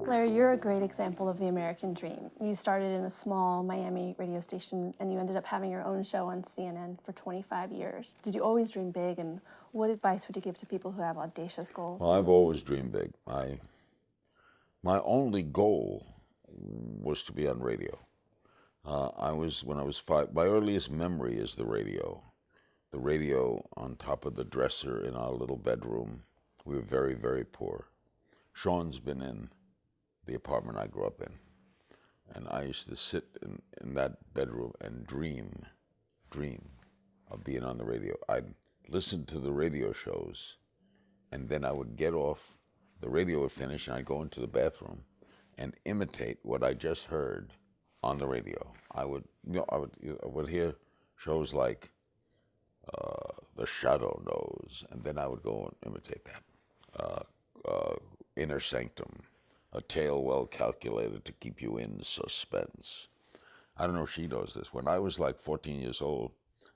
Larry, you're a great example of the American dream. You started in a small Miami radio station and you ended up having your own show on CNN for 25 years. Did you always dream big, and what advice would you give to people who have audacious goals? Well, I've always dreamed big. My only goal was to be on radio. When I was 5, my earliest memory is the radio. The radio on top of the dresser in our little bedroom. We were very, very poor. Shawn's been in the apartment I grew up in. And I used to sit in that bedroom and dream of being on the radio. I'd listen to the radio shows, and then I would get off, the radio would finish, and I'd go into the bathroom and imitate what I just heard on the radio. I would hear shows like The Shadow Knows, and then I would go and imitate that. Inner Sanctum, a tale well calculated to keep you in suspense. I don't know if she knows this. When I was like 14 years old,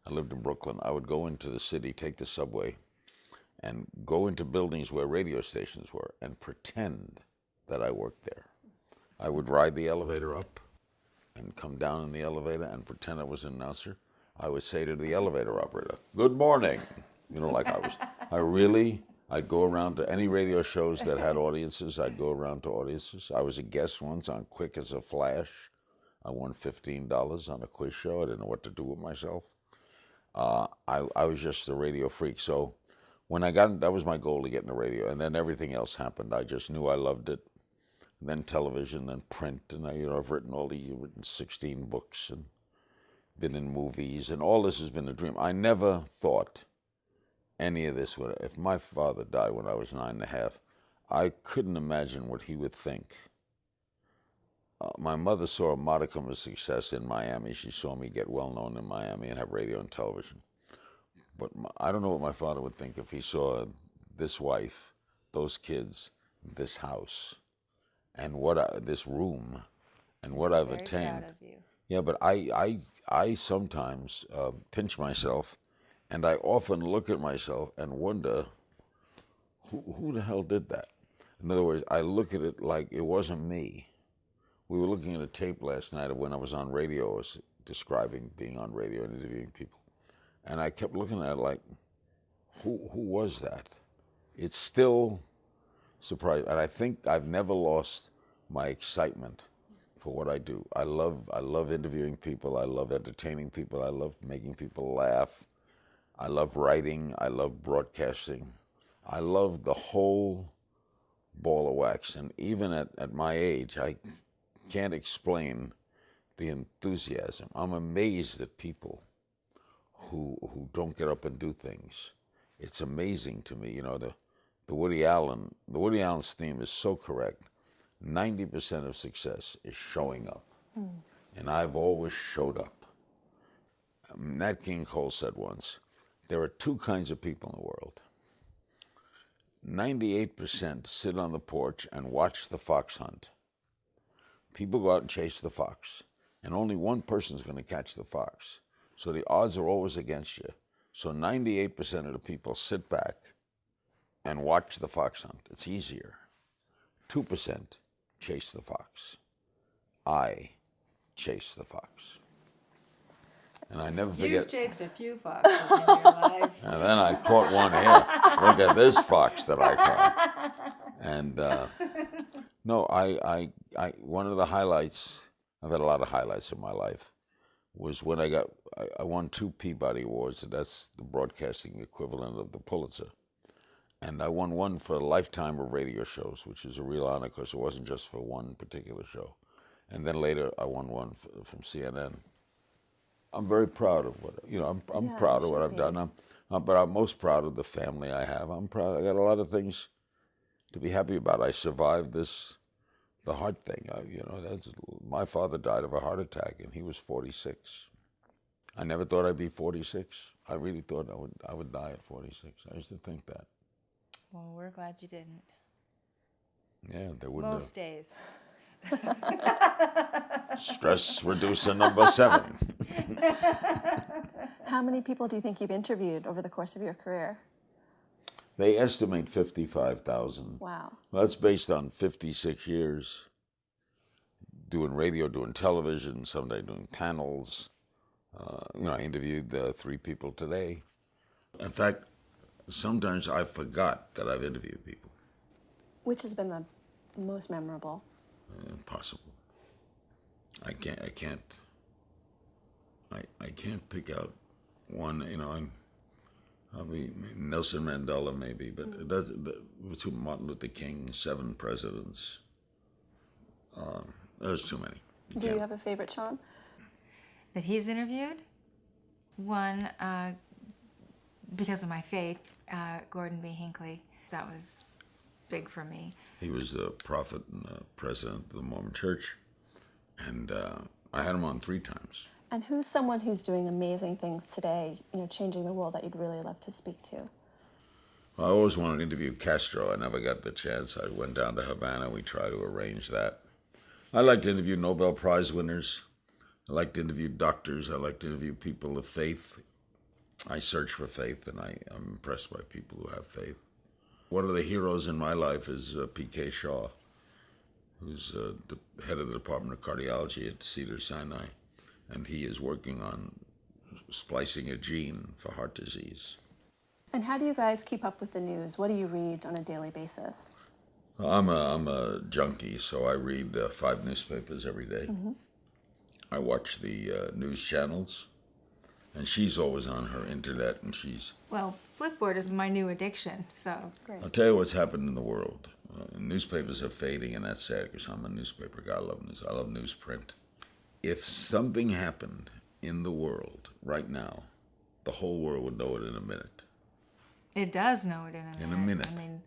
I lived in Brooklyn. I would go into the city, take the subway, and go into buildings where radio stations were and pretend that I worked there. I would ride the elevator up and come down in the elevator and pretend I was an announcer. I would say to the elevator operator, "Good morning." You know, like I'd go around to any radio shows that had audiences. I'd go around to audiences. I was a guest once on Quick as a Flash. I won $15 on a quiz show. I didn't know what to do with myself. I was just a radio freak. So when that was my goal, to get in the radio. And then everything else happened. I just knew I loved it. And then television, then print. And I've written 16 books and been in movies. And all this has been a dream. I never thought any of this would. If my father died when I was 9.5, I couldn't imagine what he would think. My mother saw a modicum of success in Miami. She saw me get well known in Miami and have radio and television. But I don't know what my father would think if he saw this wife, those kids, this house, and this room, and what I've attained. Proud of you. Yeah, but I sometimes pinch myself. And I often look at myself and wonder, who the hell did that? In other words, I look at it like it wasn't me. We were looking at a tape last night of when I was on radio, I was describing being on radio and interviewing people. And I kept looking at it like, who was that? It's still surprising. And I think I've never lost my excitement for what I do. I love interviewing people. I love entertaining people. I love making people laugh. I love writing, I love broadcasting. I love the whole ball of wax. And even at my age, I can't explain the enthusiasm. I'm amazed at people who don't get up and do things. It's amazing to me. You know, the Woody Allen's theme is so correct. 90% of success is showing up. And I've always showed up. Nat King Cole said once, there are two kinds of people in the world. 98% sit on the porch and watch the fox hunt. People go out and chase the fox, and only one person is going to catch the fox. So the odds are always against you. So 98% of the people sit back and watch the fox hunt. It's easier. 2% chase the fox. I chase the fox. And I never forget. You've chased a few foxes in your life. And then I caught one here. Look at this fox that I caught. And no, I one of the highlights, I've had a lot of highlights in my life, was when I won 2 Peabody Awards. That's the broadcasting equivalent of the Pulitzer. And I won one for a lifetime of radio shows, which is a real honor because it wasn't just for one particular show. And then later I won one from CNN. I'm very proud of I'm proud of what I've done. But I'm most proud of the family I have. I'm proud. I got a lot of things to be happy about. I survived the heart thing. My father died of a heart attack, and he was 46. I never thought I'd be 46. I really thought I would die at 46. I used to think that. Well, we're glad you didn't. Yeah, they wouldn't. Most days. Stress reducer number 7. How many people do you think you've interviewed over the course of your career? They estimate 55,000. Wow. Well, that's based on 56 years doing radio, doing television, someday doing panels. I interviewed 3 people today. In fact, sometimes I forgot that I've interviewed people. Which has been the most memorable? Impossible. I can't pick out one. I'll be Nelson Mandela maybe, but it doesn't. To Martin Luther King, 7 presidents. There's too many. Do you have a favorite, Shawn? That he's interviewed? One, because of my faith, Gordon B. Hinckley. That was big for me. He was the prophet and president of the Mormon Church, and I had him on 3 times. And who's someone who's doing amazing things today, changing the world that you'd really love to speak to? I always wanted to interview Castro. I never got the chance. I went down to Havana. We tried to arrange that. I like to interview Nobel Prize winners. I like to interview doctors. I like to interview people of faith. I search for faith, and I'm impressed by people who have faith. One of the heroes in my life is P.K. Shaw, who's the head of the Department of Cardiology at Cedars-Sinai, and he is working on splicing a gene for heart disease. And how do you guys keep up with the news? What do you read on a daily basis? I'm a junkie, so I read 5 newspapers every day. Mm-hmm. I watch the news channels, and she's always on her internet, and she's... Well, Flipboard is my new addiction, so... Great. I'll tell you what's happened in the world. Newspapers are fading, and that's sad, because I'm a newspaper guy. I love news. I love newsprint. If something happened in the world right now, the whole world would know it in a minute. It does know it in a minute. In a minute. I mean,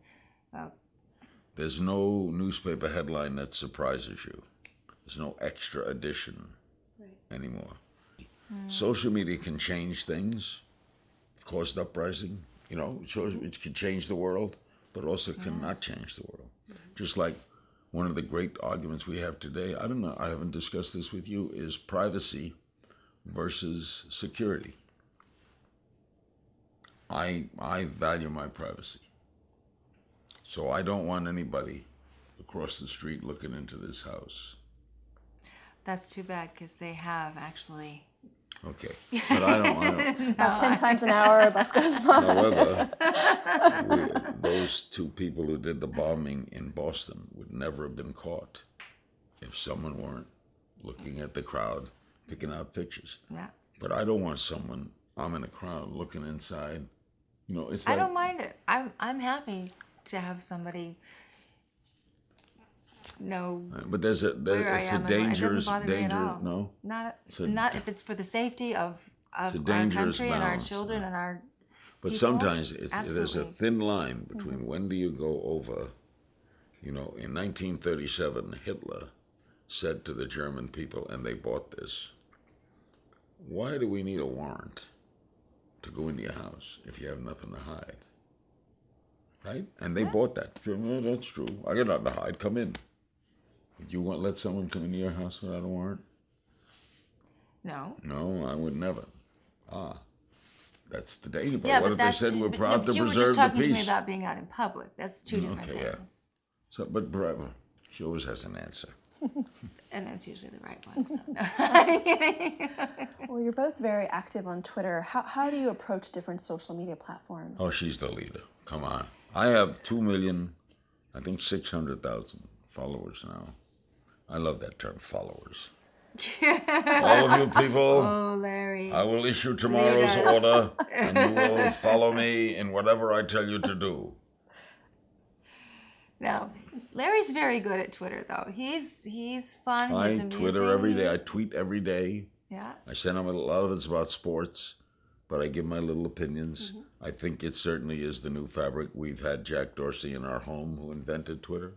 There's no newspaper headline that surprises you. There's no extra edition anymore. Social media can change things, cause uprising. It can change the world, but also cannot change the world. Just like one of the great arguments we have today, I don't know, I haven't discussed this with you, is privacy versus security. I value my privacy. So I don't want anybody across the street looking into this house. that's too bad, because they have actually... Okay, but I don't. About 10 times an hour, a bus goes by. However, those 2 people who did the bombing in Boston would never have been caught if someone weren't looking at the crowd, picking out pictures. Yeah. But I don't want someone, I'm in a crowd looking inside. It's I like... don't mind it. I'm happy to have somebody know But it's a dangerous, no? Not a- not if it's for the safety of our dangerous country and our balance, children and our But people. sometimes there's a Absolutely. thin line between when do you go over. In 1937, Hitler said to the German people, and they bought this, why do we need a warrant to go into your house if you have nothing to hide? Right? And they bought that. That's true. I got nothing to hide. Come in. Would you want to let someone come into your house without a warrant? No. No, I would never. That's the danger. But Yeah, what but if they that's, said we're but proud to you were preserve just the talking to me peace? about being out in public. That's 2 different Okay, yeah. things. So, but forever, she always has an answer. And that's usually the right one. So. Well, you're both very active on Twitter. How do you approach different social media platforms? Oh, she's the leader. Come on. I have 2,600,000 followers now. I love that term, followers. All of you people, Oh, Larry. I will issue tomorrow's order, and you will follow me in whatever I tell you to do. No, Larry's very good at Twitter, though. He's fun. He's I amusing. Twitter every day. I tweet every day. Yeah. I send them a lot of it's about sports, but I give my little opinions. I think it certainly is the new fabric. We've had Jack Dorsey in our home who invented Twitter.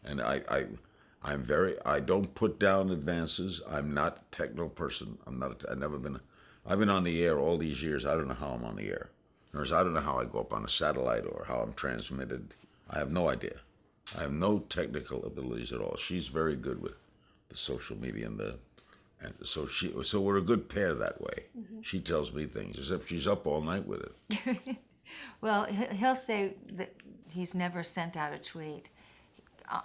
And I don't put down advances. I'm not a technical person. I've been on the air all these years. I don't know how I'm on the air. In other words, I don't know how I go up on a satellite or how I'm transmitted. I have no idea. I have no technical abilities at all. She's very good with the social media and so we're a good pair that way. She tells me things, except she's up all night with it. Well, he'll say that he's never sent out a tweet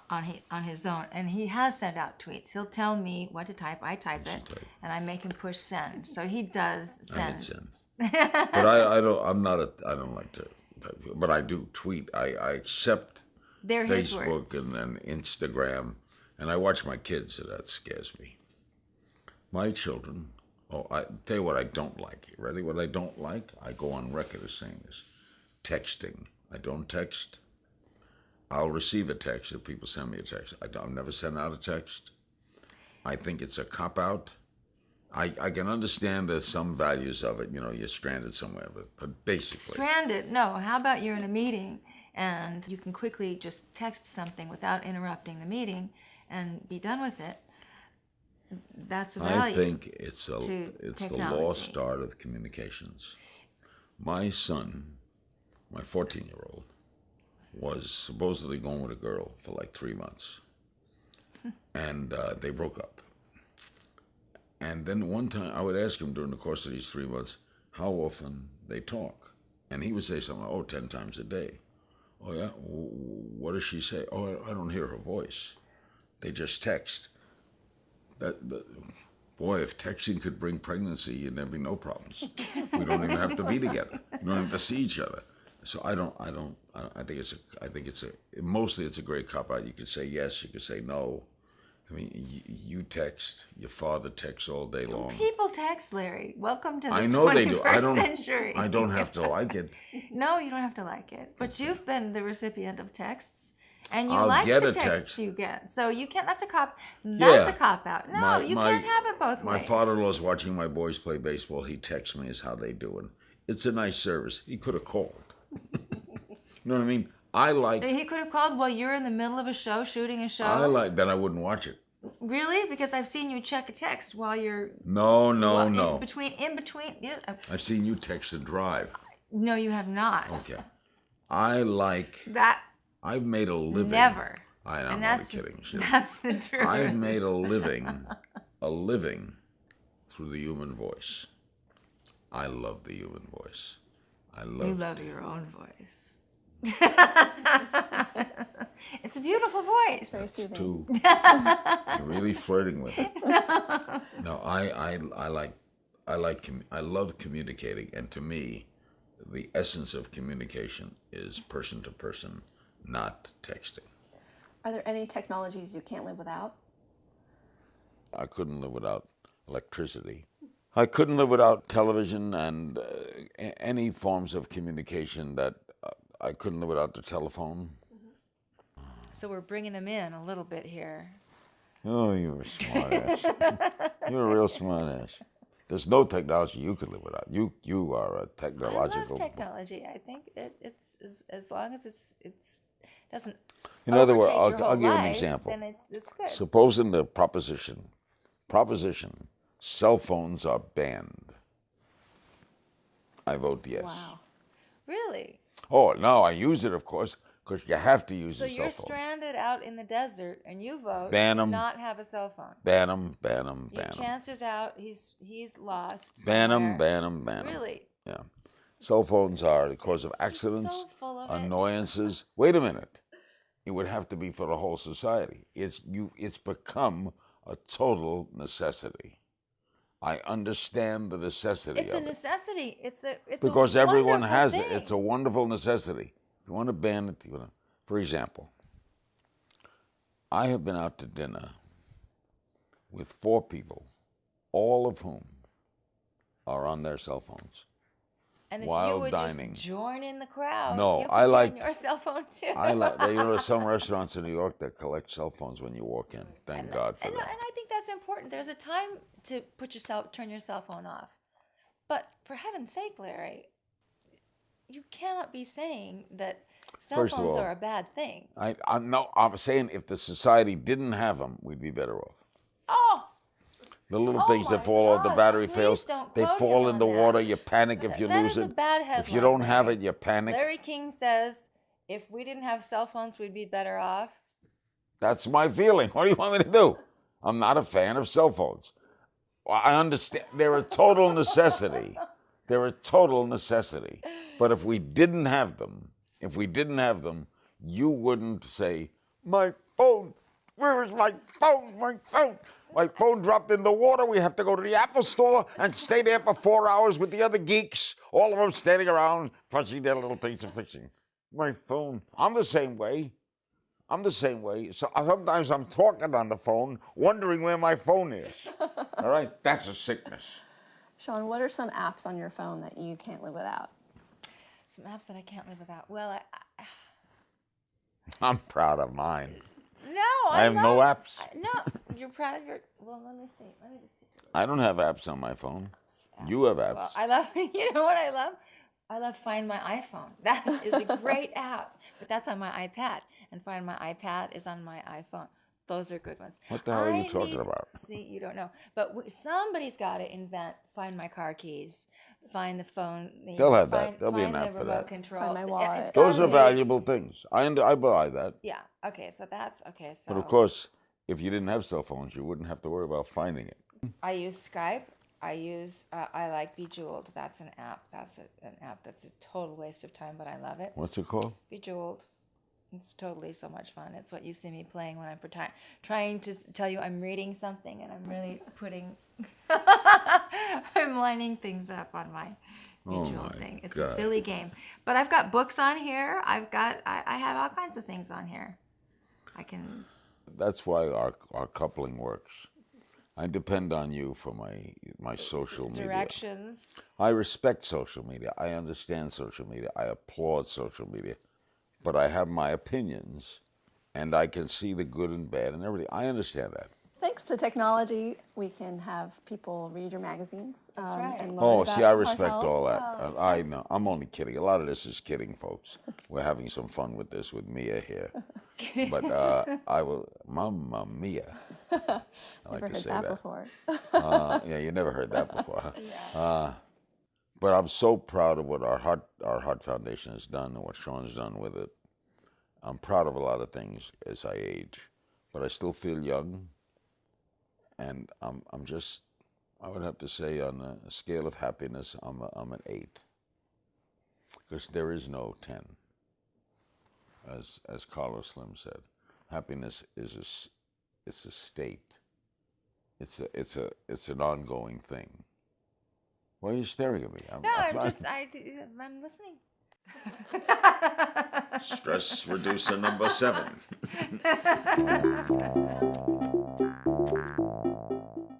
on his own, and he has sent out tweets. He'll tell me what to type. I type it, and I make him push send. So he does I hit send. send. But I don't. I don't like to. But I do tweet. I accept They're his Facebook words. and then Instagram, and I watch my kids, so that scares me. My children. Oh, I tell you what I don't like. You ready? What I don't like? I go on record as saying this: texting. I don't text. I'll receive a text if people send me a text. I'll never send out a text. I think it's a cop-out. I can understand there's some values of it. You know, you're stranded somewhere, but basically. Stranded? No. How about you're in a meeting and you can quickly just text something without interrupting the meeting and be done with it? That's a value. I think it's the technology. lost art of communications. My son, my 14-year-old, was supposedly going with a girl for like 3 months. And they broke up. And then one time I would ask him during the course of these 3 months how often they talk. And he would say something, 10 times a day. Oh, yeah? What does she say? Oh, I don't hear her voice. They just text. Boy, if texting could bring pregnancy, there'd be no problems. We don't even have to be together. We don't have to see each other. So I think mostly it's a great cop-out. You could say yes, you could say no. I mean, you text, your father texts all day long. People text, Larry. Welcome to the I know 21st they do. century. I don't have to like it. No, you don't have to like it. But you've been the recipient of texts, and you I'll like get the a texts text. you get. So you can't. That's a cop. That's Yeah. a cop out. No, you can't have it both My ways. father-in-law's watching my boys play baseball. He texts me as how they doing. It's a nice service. He could have called. You know what I mean? He could have called while you're in the middle of a show, shooting a show. Then I wouldn't watch it. Really? Because I've seen you check a text while you're. No. In between. Yeah. I've seen you text and drive. No, you have not. Okay. I like. That. I've made a living. Never. I'm not kidding. Shit. That's the truth. I've made a living through the human voice. I love the human voice. You love your own voice. It's a beautiful voice. Very It's soothing. too. You're really flirting with it. No, I love communicating, and to me, the essence of communication is person to person, not texting. Are there any technologies you can't live without? I couldn't live without electricity. I couldn't live without television and any forms of communication. That I couldn't live without the telephone. So we're bringing them in a little bit here. Oh, you're a smart ass. You're a real smart ass. There's no technology you could live without. You are a technological. I love technology. I think it's as long as it's doesn't. In other words, overtake your I'll whole give you an life, example. Then it's good. Supposing the proposition, cell phones are banned. I vote yes. Wow. Really? Oh, no, I use it, of course, because you have to use So a cell you're phone. stranded out in the desert, and you vote Ban to 'em. not have a cell phone. Ban them. Your chances out, he's lost. Ban somewhere. them. Really? Yeah. Cell phones are the cause of accidents, so full of it. annoyances. Wait a minute. It would have to be for the whole society. It's become a total necessity. I understand the necessity It's of a necessity. It's because a everyone wonderful has thing. it. It's a wonderful necessity. If you want to ban it, for example, I have been out to dinner with 4 people, all of whom are on their cell phones. And if while you would dining. just join in the crowd, No, you could I be like- on your cell phone too. There's some restaurants in New York that collect cell phones when you walk in. Thank God for and that. I think that's important. There's a time to turn your cell phone off. But for heaven's sake, Larry, you cannot be saying that cell First of phones all, are a bad thing. I'm saying if the society didn't have them, we'd be better off. Oh, The little Oh things my that fall off, the God, battery please fails, don't they quote fall him in the on water, that. you panic if you that lose is it. a bad headline. If you don't have Larry. it, you panic. Larry King says, if we didn't have cell phones, we'd be better off. That's my feeling. What do you want me to do? I'm not a fan of cell phones. I understand they're a total necessity. They're a total necessity. But if we didn't have them, you wouldn't say, my phone, where is my phone, my phone? My phone dropped in the water. We have to go to the Apple store and stay there for 4 hours with the other geeks, all of them standing around, punching their little things and fixing. My phone. I'm the same way. So sometimes I'm talking on the phone, wondering where my phone is. All right? That's a sickness. Shawn, what are some apps on your phone that you can't live without? Some apps that I can't live without. Well, I'm proud of mine. no, I have no apps. No, you're proud of your. Well, let me see. Let me just see. I don't have apps on my phone. You have apps. Well, I love. You know what I love? I love Find My iPhone. That is a great app, but that's on my iPad, and Find My iPad is on my iPhone. Those are good ones. What the hell are you talking about? See, you don't know, but somebody's got to invent Find My car keys, Find the phone. They'll have that. There'll be an app for that. Control. Find My wallet. It's Those gotta are be. valuable things. I buy that. Yeah. Okay. So that's okay. So. But of course, if you didn't have cell phones, you wouldn't have to worry about finding it. I use Skype. I like Bejeweled. That's an app. That's an app that's a total waste of time, but I love it. What's it called? Bejeweled. It's totally so much fun. It's what you see me playing when I'm trying to tell you I'm reading something, and I'm really I'm lining things up on my Bejeweled thing. It's a silly game. But I've got books on here. I have all kinds of things on here. That's why our coupling works. I depend on you for my social media. Directions. I respect social media. I understand social media. I applaud social media. But I have my opinions, and I can see the good and bad and everything. I understand that. Thanks to technology, we can have people read your magazines. That's right. And learn Oh, about see, I heart respect health. all that. I know. I'm only kidding. A lot of this is kidding, folks. We're having some fun with this with Mia here. But I will, Mamma Mia. I like Never to heard say that that. before. Yeah, you never heard that before, huh? But I'm so proud of what our Heart Foundation has done and what Shawn's done with it. I'm proud of a lot of things as I age, but I still feel young. And I would have to say on a scale of happiness, I'm an 8. Because there is no 10. As Carlos Slim said, happiness is it's a state. It's an ongoing thing. Why are you staring at me? I'm listening. Stress reducer number 7.